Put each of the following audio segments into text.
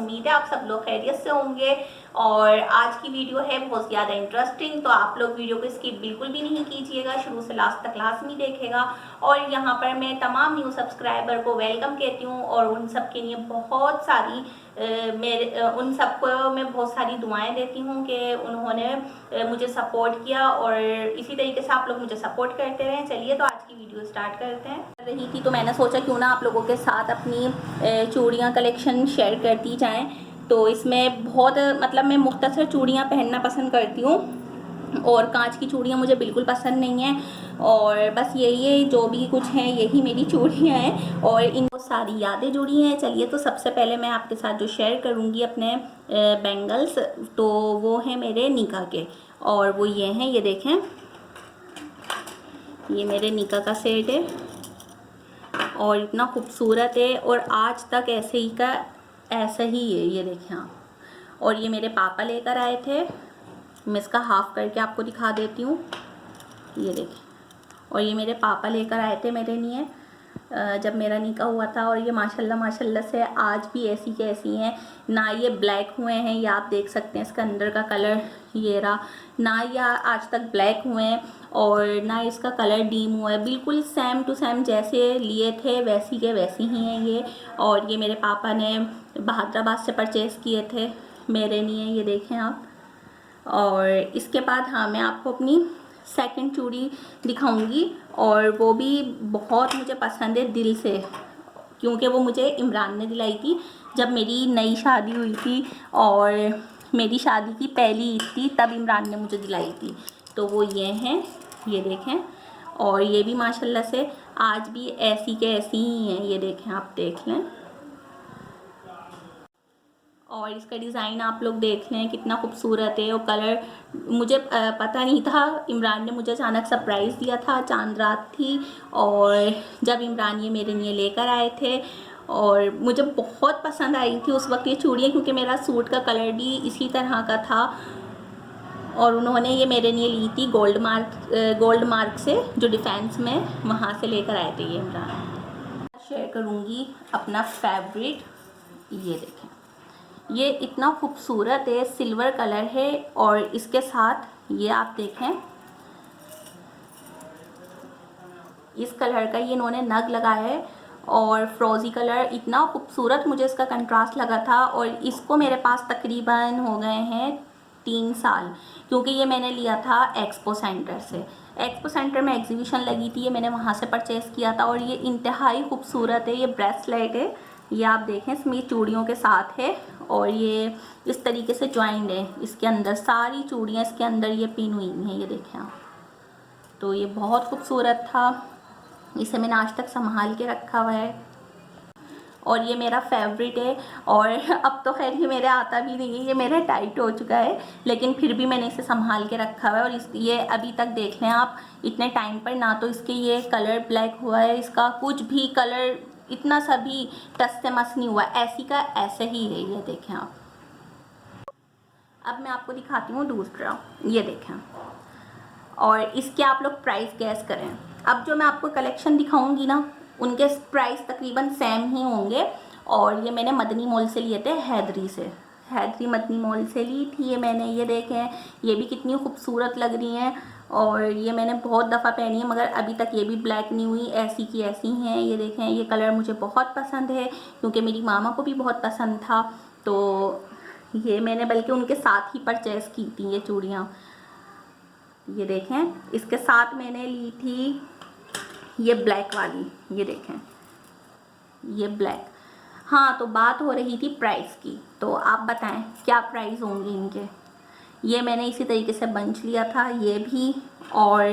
उम्मीद है आप सब लोग खैरियत से होंगे। और आज की वीडियो है बहुत ज़्यादा इंटरेस्टिंग, तो आप लोग वीडियो को स्किप बिल्कुल भी नहीं कीजिएगा, शुरू से लास्ट तक लाजमी देखेगा। और यहाँ पर मैं तमाम न्यू सब्सक्राइबर को वेलकम कहती हूँ और उन सब के लिए बहुत सारी उन सबको मैं बहुत सारी दुआएं देती हूँ कि उन्होंने मुझे सपोर्ट किया और इसी तरीके से आप लोग मुझे सपोर्ट करते रहें। चलिए तो आज की वीडियो स्टार्ट करते हैं। रही थी तो मैंने सोचा क्यों ना आप लोगों के साथ अपनी चूड़ियाँ कलेक्शन शेयर करती जाएं। तो इसमें बहुत मतलब मैं मुख्तसर चूड़ियाँ पहनना पसंद करती हूँ और कांच की चूड़ियाँ मुझे बिल्कुल पसंद नहीं है। और बस यही जो भी कुछ हैं यही मेरी चूड़ियाँ हैं और इन बहुत सारी यादें जुड़ी हैं। चलिए तो सबसे पहले मैं आपके साथ जो शेयर करूँगी अपने बैंगल्स, तो वो हैं मेरे निकाह के, और वो ये हैं, ये देखें, ये मेरे निकाह का सेट है और इतना खूबसूरत है और आज तक ऐसे ही का ऐसा ही है, ये देखें आप। और ये मेरे पापा लेकर आए थे, मैं इसका हाफ करके आपको दिखा देती हूँ, ये देखें। और ये मेरे पापा लेकर आए थे मेरे लिए जब मेरा निकाह हुआ था। और ये माशाल्लाह माशाल्लाह से आज भी ऐसी के ऐसी हैं, ना ये ब्लैक हुए हैं, ये आप देख सकते हैं इसका अंदर का कलर ये रहा, ना ये आज तक ब्लैक हुए हैं और ना इसका कलर डीम हुआ है, बिल्कुल सेम टू सेम जैसे लिए थे वैसी के वैसी ही हैं ये। और ये मेरे पापा ने बहादुराबाद से परचेज़ किए थे मेरे लिए, ये देखें आप। और इसके बाद हाँ, मैं आपको अपनी सेकंड चूड़ी दिखाऊंगी और वो भी बहुत मुझे पसंद है दिल से, क्योंकि वो मुझे इमरान ने दिलाई थी जब मेरी नई शादी हुई थी और मेरी शादी की पहली ईद थी, तब इमरान ने मुझे दिलाई थी। तो वो ये हैं, ये देखें। और ये भी माशाल्लाह से आज भी ऐसी के ऐसी ही हैं, ये देखें, आप देख लें। और इसका डिज़ाइन आप लोग देख लें कितना खूबसूरत है। और कलर मुझे पता नहीं था, इमरान ने मुझे अचानक सरप्राइज़ दिया था, चांद रात थी और जब इमरान ये मेरे लिए लेकर आए थे और मुझे बहुत पसंद आई थी उस वक्त ये चूड़ियाँ, क्योंकि मेरा सूट का कलर भी इसी तरह का था। और उन्होंने ये मेरे लिए ली थी गोल्ड मार्क से, जो डिफेंस में वहाँ से लेकर आए थे ये इमरान। शेयर करूँगी अपना फैब्रिक, ये देखें, ये इतना खूबसूरत है, सिल्वर कलर है और इसके साथ ये आप देखें इस कलर का ये इन्होंने नग लगाया है और फ्रोज़ी कलर, इतना खूबसूरत मुझे इसका कंट्रास्ट लगा था। और इसको मेरे पास तकरीबन हो गए हैं 3 साल, क्योंकि ये मैंने लिया था एक्सपो सेंटर से। एक्सपो सेंटर में एग्जीबिशन लगी थी, ये मैंने वहाँ से परचेज़ किया था और ये इंतहाई खूबसूरत है। ये ब्रेसलेट है, ये आप देखें, इसमें चूड़ियों के साथ है और ये इस तरीके से ज्वाइंट है, इसके अंदर सारी चूड़ियाँ इसके अंदर ये पिन हुई हैं, ये देखें आप। तो ये बहुत खूबसूरत था, इसे मैंने आज तक संभाल के रखा हुआ है और ये मेरा फेवरेट है। और अब तो खैर ये मेरे आता भी नहीं है, ये मेरा टाइट हो चुका है, लेकिन फिर भी मैंने इसे संभाल के रखा हुआ है। और ये अभी तक देख लें आप, इतने टाइम पर ना तो इसके ये कलर ब्लैक हुआ है, इसका कुछ भी कलर इतना सा भी टस से मस नहीं हुआ, ऐसी का ऐसे ही है, ये देखें आप। अब मैं आपको दिखाती हूँ दूसरा, ये देखें। और इसके आप लोग प्राइस गैस करें। अब जो मैं आपको कलेक्शन दिखाऊंगी ना, उनके प्राइस तकरीबन सेम ही होंगे। और ये मैंने मदनी मॉल से लिए थे, हैदरी से, हैदरी मदनी मॉल से ली थी ये मैंने, ये देखें, ये भी कितनी खूबसूरत लग रही हैं और ये मैंने बहुत दफ़ा पहनी है मगर अभी तक ये भी ब्लैक नहीं हुई, ऐसी की ऐसी हैं। ये देखें, ये कलर मुझे बहुत पसंद है क्योंकि मेरी मामा को भी बहुत पसंद था, तो ये मैंने बल्कि उनके साथ ही परचेज़ की थी ये चूड़ियाँ। ये देखें, इसके साथ मैंने ली थी ये ब्लैक वाली, ये देखें, ये ब्लैक। हाँ, तो बात हो रही थी प्राइस की, तो आप बताएं क्या प्राइस होंगे इनके। ये मैंने इसी तरीके से बंच लिया था, ये भी और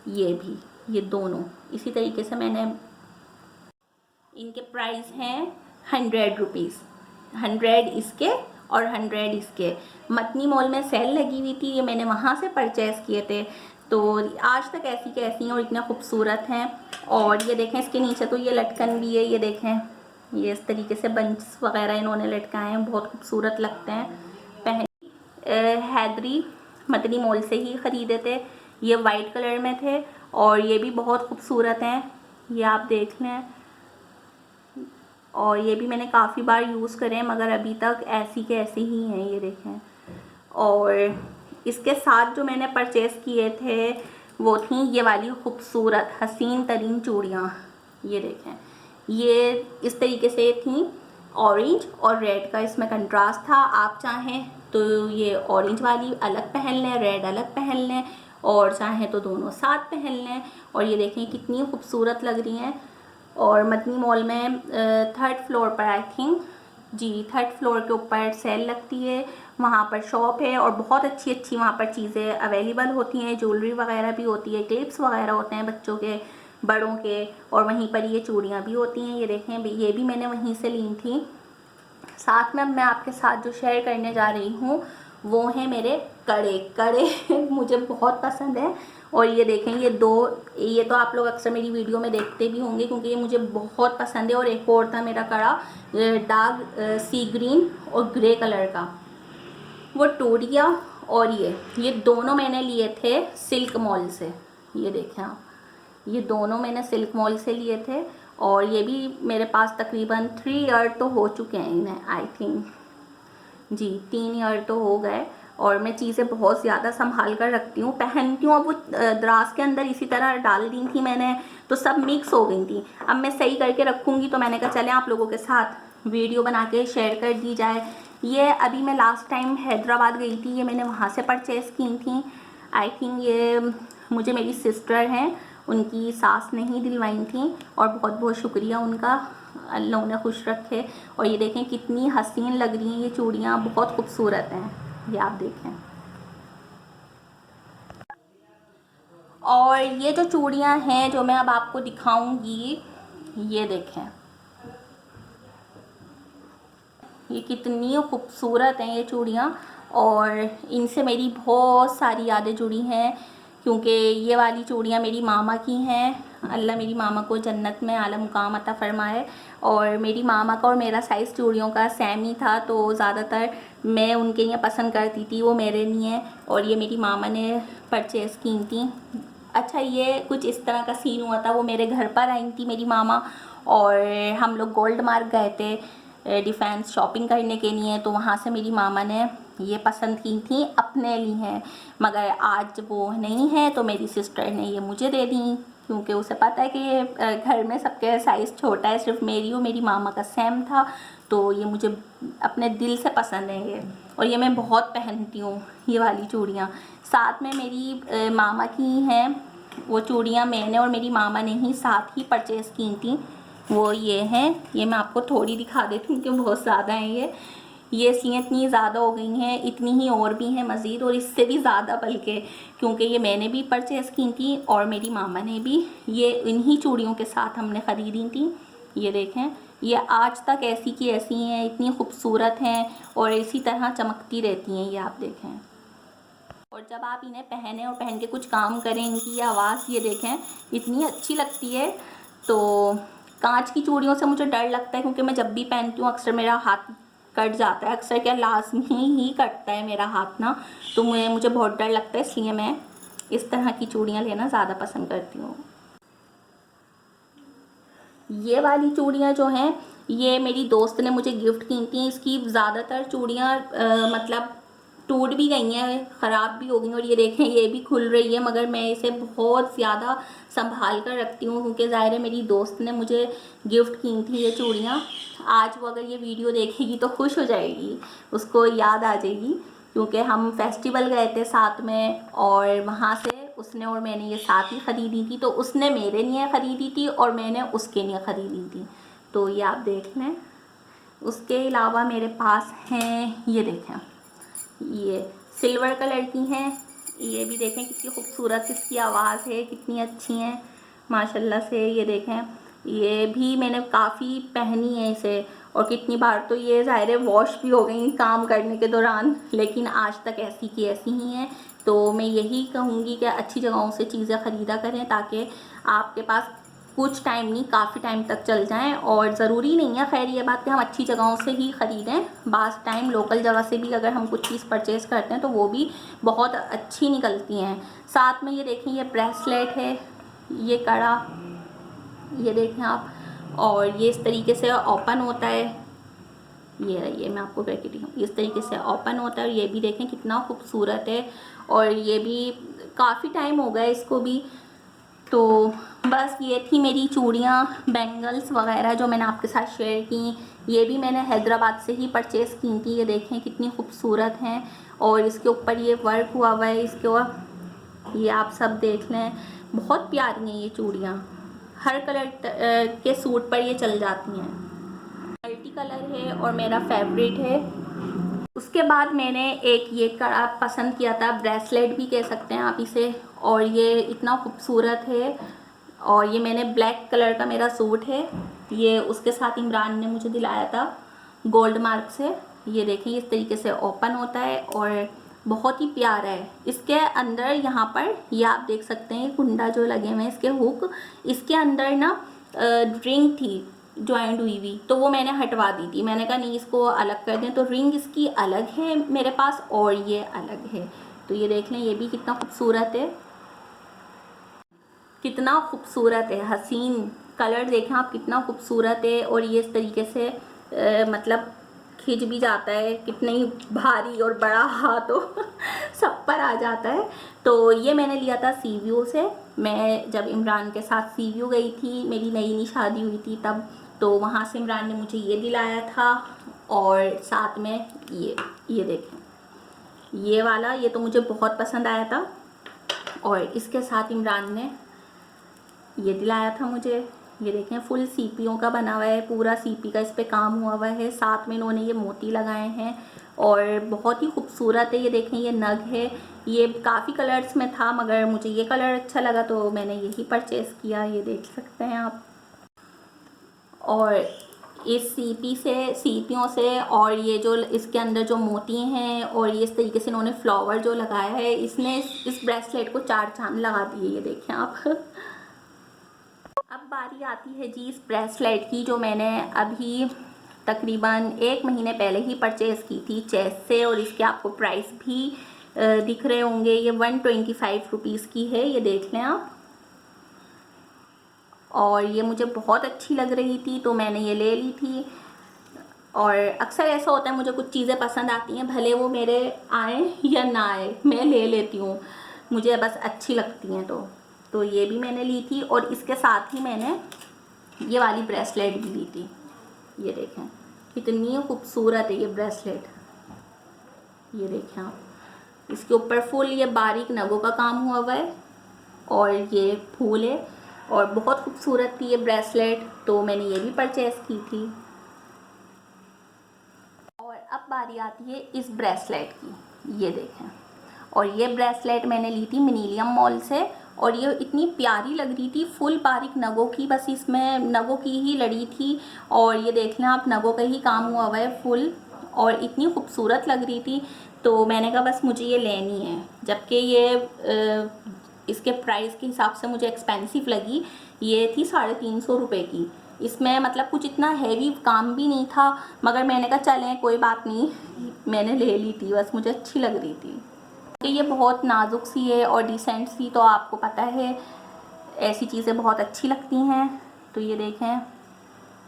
ये भी, ये दोनों इसी तरीके से मैंने। इनके प्राइस हैं 100 रुपीज़, 100 इसके और 100 इसके। मदनी मॉल में सेल लगी हुई थी, ये मैंने वहाँ से परचेज़ किए थे, तो आज तक ऐसी के ऐसी हैं और इतना खूबसूरत हैं। और ये देखें, इसके नीचे तो ये लटकन भी है, ये देखें, ये इस तरीके से बंच वगैरह इन्होंने लटकाए हैं, बहुत खूबसूरत लगते हैं। हैदरी मदनी मॉल से ही ख़रीदे थे, ये वाइट कलर में थे और ये भी बहुत खूबसूरत हैं, ये आप देख लें। और ये भी मैंने काफ़ी बार यूज़ करे हैं मगर अभी तक ऐसी के ऐसे ही हैं, ये देखें। और इसके साथ जो मैंने परचेज़ किए थे वो थी ये वाली खूबसूरत हसीन तरीन चूड़ियाँ, ये देखें। ये इस तरीके से थी, ऑरेंज और रेड का इसमें कंट्रास्ट था। आप चाहें तो ये ऑरेंज वाली अलग पहन लें, रेड अलग पहन लें, और चाहें तो दोनों साथ पहन लें। और ये देखें कितनी खूबसूरत लग रही हैं। और मदनी मॉल में 3rd फ्लोर पर I think, ji 3rd floor के ऊपर सेल लगती है, वहाँ पर शॉप है और बहुत अच्छी अच्छी वहाँ पर चीज़ें अवेलेबल होती हैं। ज्वेलरी वगैरह भी होती है, क्लिप्स वगैरह होते हैं बच्चों के, बड़ों के, और वहीं पर ये चूड़ियाँ भी होती हैं। ये देखें, ये भी मैंने वहीं से ली थी। साथ में अब मैं आपके साथ जो शेयर करने जा रही हूँ वो हैं मेरे कड़े। कड़े मुझे बहुत पसंद है। और ये देखें, ये तो आप लोग अक्सर मेरी वीडियो में देखते भी होंगे क्योंकि ये मुझे बहुत पसंद है। और एक और था मेरा कड़ा, डार्क सी ग्रीन और ग्रे कलर का, वो टोरिया। और ये दोनों मैंने लिए थे सिल्क मॉल से। ये देखें आप, ये दोनों मैंने सिल्क मॉल से लिए थे। और ये भी मेरे पास तकरीबन 3 ईयर तो हो चुके हैं इन्हें, आई थिंक, जी 3 ईयर तो हो गए। और मैं चीज़ें बहुत ज़्यादा संभाल कर रखती हूँ, पहनती हूँ। अब वो दराज के अंदर इसी तरह डाल दी थी मैंने, तो सब मिक्स हो गई थी। अब मैं सही करके रखूँगी, तो मैंने कहा चलें आप लोगों के साथ वीडियो बना के शेयर कर दी जाए। ये अभी मैं लास्ट टाइम हैदराबाद गई थी, ये मैंने वहाँ से परचेज़ की थी। आई थिंक ये मुझे मेरी सिस्टर हैं, उनकी सास ने ही दिलवाई थी। और बहुत बहुत शुक्रिया उनका, अल्लाह उन्हें खुश रखे। और ये देखें कितनी हसीन लग रही हैं ये चूड़ियाँ, बहुत खूबसूरत हैं, ये आप देखें। और ये जो चूड़ियाँ हैं जो मैं अब आपको दिखाऊंगी, ये देखें, ये कितनी खूबसूरत हैं ये चूड़ियाँ। और इनसे मेरी बहुत सारी यादें जुड़ी हैं क्योंकि ये वाली चूड़ियाँ मेरी मामा की हैं। अल्लाह मेरी मामा को जन्नत में आला मुकाम अता फ़रमाए। और मेरी मामा का और मेरा साइज़ चूड़ियों का सेम ही था, तो ज़्यादातर मैं उनके लिए पसंद करती थी, वो मेरे लिए। और ये मेरी मामा ने परचेज़ की थी। अच्छा, ये कुछ इस तरह का सीन हुआ था, वो मेरे घर पर आई थी मेरी मामा, और हम लोग गोल्ड मार्क गए थे डिफेंस शॉपिंग करने के लिए। तो वहाँ से मेरी मामा ने ये पसंद की थी, अपने लिए हैं। मगर आज वो नहीं है तो मेरी सिस्टर ने ये मुझे दे दी क्योंकि उसे पता है कि ये घर में सबके साइज़ छोटा है, सिर्फ मेरी और मेरी मामा का सेम था। तो ये मुझे अपने दिल से पसंद है ये, और ये मैं बहुत पहनती हूँ ये वाली चूड़ियाँ। साथ में मेरी मामा की हैं वो चूड़ियाँ, मैंने और मेरी मामा ने ही साथ ही परचेज़ की थी। वो ये हैं, ये मैं आपको थोड़ी दिखा देती हूँ क्योंकि बहुत ज़्यादा हैं ये इसलिए इतनी ज़्यादा हो गई हैं, इतनी ही और भी हैं मज़ीद, और इससे भी ज़्यादा बल्कि, क्योंकि ये मैंने भी परचेज़ की थी और मेरी मामा ने भी। ये इन्हीं चूड़ियों के साथ हमने ख़रीदी थी। ये देखें, ये आज तक ऐसी की ऐसी हैं, इतनी खूबसूरत हैं और इसी तरह चमकती रहती हैं, ये आप देखें। और जब आप इन्हें पहने और पहन के कुछ काम करें, इनकी ये आवाज़ ये देखें इतनी अच्छी लगती है। तो कांच की चूड़ियों से मुझे डर लगता है क्योंकि मैं जब भी पहनती हूँ अक्सर मेरा हाथ कट जाता है, अक्सर क्या लाजमी ही कटता है मेरा हाथ ना, तो मुझे बहुत डर लगता है, इसलिए मैं इस तरह की चूड़ियाँ लेना ज़्यादा पसंद करती हूँ। ये वाली चूड़ियाँ जो हैं ये मेरी दोस्त ने मुझे गिफ्ट की थी। इसकी ज़्यादातर चूड़ियाँ मतलब टूट भी गई हैं, ख़राब भी हो गई, और ये देखें ये भी खुल रही है, मगर मैं इसे बहुत ज़्यादा संभाल कर रखती हूँ क्योंकि ज़ाहिर है मेरी दोस्त ने मुझे गिफ्ट की थी ये चूड़ियाँ। आज वो अगर ये वीडियो देखेगी तो खुश हो जाएगी, उसको याद आ जाएगी क्योंकि हम फेस्टिवल गए थे साथ में, और वहाँ से उसने और मैंने ये साथ ही ख़रीदी थी। तो उसने मेरे लिए ख़रीदी थी और मैंने उसके लिए ख़रीदी थी, तो ये आप देख लें। उसके अलावा मेरे पास हैं, ये देखें, ये सिल्वर कलर की हैं, ये भी देखें कितनी खूबसूरत इसकी आवाज़ है, कितनी अच्छी हैं माशाल्लाह से। ये देखें, ये भी मैंने काफ़ी पहनी है इसे, और कितनी बार तो ये ज़ाहिर है वॉश भी हो गई काम करने के दौरान, लेकिन आज तक ऐसी की ऐसी ही हैं। तो मैं यही कहूँगी कि अच्छी जगहों से चीज़ें ख़रीदा करें ताकि आपके पास कुछ टाइम नहीं, काफ़ी टाइम तक चल जाएं। और ज़रूरी नहीं है खैर ये बात कि हम अच्छी जगहों से ही ख़रीदें, बाज़ टाइम लोकल जगह से भी अगर हम कुछ चीज़ परचेज़ करते हैं तो वो भी बहुत अच्छी निकलती हैं। साथ में ये देखें, ये ब्रेसलेट है, ये कड़ा, ये देखें आप, और ये इस तरीके से ओपन होता है। ये रही, मैं आपको करके दिखाऊँ, इस तरीके से ओपन होता है। और ये भी देखें कितना खूबसूरत है। और ये भी काफ़ी टाइम हो गया इसको भी। तो बस ये थी मेरी चूड़ियाँ, बैंगल्स वगैरह जो मैंने आपके साथ शेयर की। ये भी मैंने हैदराबाद से ही परचेज़ की थी। ये देखें कितनी खूबसूरत हैं। और इसके ऊपर ये वर्क हुआ हुआ है, इसके ऊपर ये आप सब देख लें, बहुत प्यारी हैं ये चूड़ियाँ। हर कलर के सूट पर ये चल जाती हैं। मल्टी कलर है और मेरा फेवरेट है। उसके बाद मैंने एक ये कड़ा पसंद किया था, ब्रेसलेट भी कह सकते हैं आप इसे। और ये इतना खूबसूरत है। और ये मैंने ब्लैक कलर का मेरा सूट है, ये उसके साथ इमरान ने मुझे दिलाया था गोल्ड मार्क से। ये देखें इस तरीके से ओपन होता है और बहुत ही प्यारा है। इसके अंदर यहाँ पर ये आप देख सकते हैं कुंडा जो लगे हुए हैं, इसके हुक, इसके अंदर ना रिंग थी जॉइंट हुई हुई, तो वो मैंने हटवा दी थी। मैंने कहा नहीं इसको अलग कर दें, तो रिंग इसकी अलग है मेरे पास और ये अलग है। तो ये देख लें, ये भी कितना खूबसूरत है, कितना खूबसूरत है, हसीन कलर देखें आप कितना खूबसूरत है। और ये इस तरीके से मतलब खिंच भी जाता है, कितनी भारी और बड़ा हाथ हो सब पर आ जाता है। तो ये मैंने लिया था सीवीओ से। मैं जब इमरान के साथ सीवीओ गई थी, मेरी नई नई शादी हुई थी तब, तो वहाँ से इमरान ने मुझे ये दिलाया था। और साथ में ये देखें ये वाला, ये तो मुझे बहुत पसंद आया था। और इसके साथ इमरान ने ये दिलाया था मुझे। ये देखें फुल सीपियों का बना हुआ है, पूरा सीपी का इस पे काम हुआ हुआ है। साथ में इन्होंने ये मोती लगाए हैं और बहुत ही खूबसूरत है। ये देखें ये नग है, ये काफ़ी कलर्स में था मगर मुझे ये कलर अच्छा लगा तो मैंने यही परचेज़ किया। ये देख सकते हैं आप। और इस सीपियों से और ये जो इसके अंदर जो मोती हैं और ये इस तरीके से इन्होंने फ्लावर जो लगाया है, इसने इस ब्रेसलेट को 4 चांद लगा दिए। ये देखें आप अब बारी आती है जी इस ब्रेसलेट की, जो मैंने अभी तकरीबन 1 महीने पहले ही परचेज़ की थी चेस से। और इसके आपको प्राइस भी दिख रहे होंगे, ये 125 रुपीज़ की है। ये देख लें आप। और ये मुझे बहुत अच्छी लग रही थी तो मैंने ये ले ली थी। और अक्सर ऐसा होता है, मुझे कुछ चीज़ें पसंद आती हैं, भले वो मेरे आए या ना आए, मैं ले लेती हूँ, मुझे बस अच्छी लगती हैं। तो ये भी मैंने ली थी। और इसके साथ ही मैंने ये वाली ब्रेसलेट भी ली थी। ये देखें कितनी खूबसूरत है ये ब्रेसलेट। ये देखें आप, इसके ऊपर फुल ये बारीक नगों का काम हुआ हुआ है और ये फूल है और बहुत खूबसूरत थी ये ब्रेसलेट, तो मैंने ये भी परचेज़ की थी। और अब बारी आती है इस ब्रेसलेट की। ये देखें, और ये ब्रेसलेट मैंने ली थी मिनीलियम मॉल से। और ये इतनी प्यारी लग रही थी, फुल बारीक नगों की, बस इसमें नगों की ही लड़ी थी। और ये देख लें आप, नगों का ही काम हुआ हुआ है फुल, और इतनी खूबसूरत लग रही थी। तो मैंने कहा बस मुझे ये लेनी है, जबकि ये इसके प्राइस के हिसाब से मुझे एक्सपेंसिव लगी। ये थी 350 रुपये की। इसमें मतलब कुछ इतना हैवी काम भी नहीं था, मगर मैंने कहा चलें कोई बात नहीं, मैंने ले ली थी, बस मुझे अच्छी लग रही थी। ये बहुत नाजुक सी है और डिसेंट सी, तो आपको पता है ऐसी चीज़ें बहुत अच्छी लगती हैं। तो ये देखें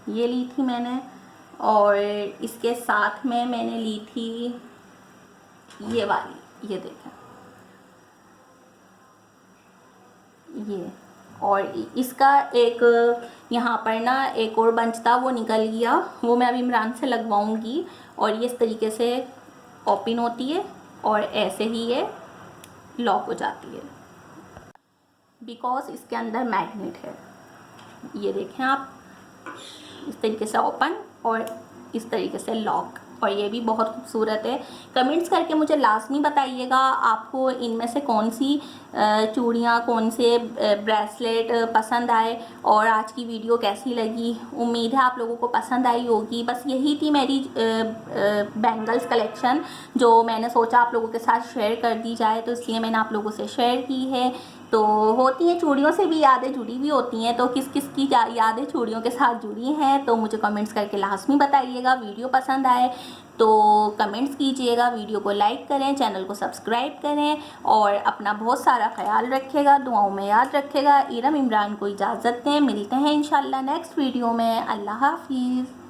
ये ली थी मैंने। और इसके साथ में मैंने ली थी ये वाली, ये देखें ये। और इसका एक यहाँ पर ना एक और बंच था, वो निकल गया, वो मैं अभी इमरान से लगवाऊंगी। और ये इस तरीके से ओपन होती है और ऐसे ही ये लॉक हो जाती है, बिकॉज इसके अंदर मैग्नेट है। ये देखें आप, इस तरीके से ओपन और इस तरीके से लॉक। और ये भी बहुत खूबसूरत है। कमेंट्स करके मुझे लाजमी बताइएगा आपको इनमें से कौन सी चूड़ियाँ, कौन से ब्रेसलेट पसंद आए और आज की वीडियो कैसी लगी। उम्मीद है आप लोगों को पसंद आई होगी। बस यही थी मेरी बैंगल्स कलेक्शन, जो मैंने सोचा आप लोगों के साथ शेयर कर दी जाए, तो इसलिए मैंने आप लोगों से शेयर की है। तो होती हैं, चूड़ियों से भी यादें जुड़ी हुई होती हैं। तो किस किस की यादें चूड़ियों के साथ जुड़ी हैं तो मुझे कमेंट्स करके लाजमी बताइएगा। वीडियो पसंद आए तो कमेंट्स कीजिएगा, वीडियो को लाइक करें, चैनल को सब्सक्राइब करें और अपना बहुत सारा ख्याल रखिएगा, दुआओं में याद रखिएगा। इरम इमरान को इजाज़त दें, मिलते हैं इंशाल्लाह नेक्स्ट वीडियो में। अल्लाह हाफिज़।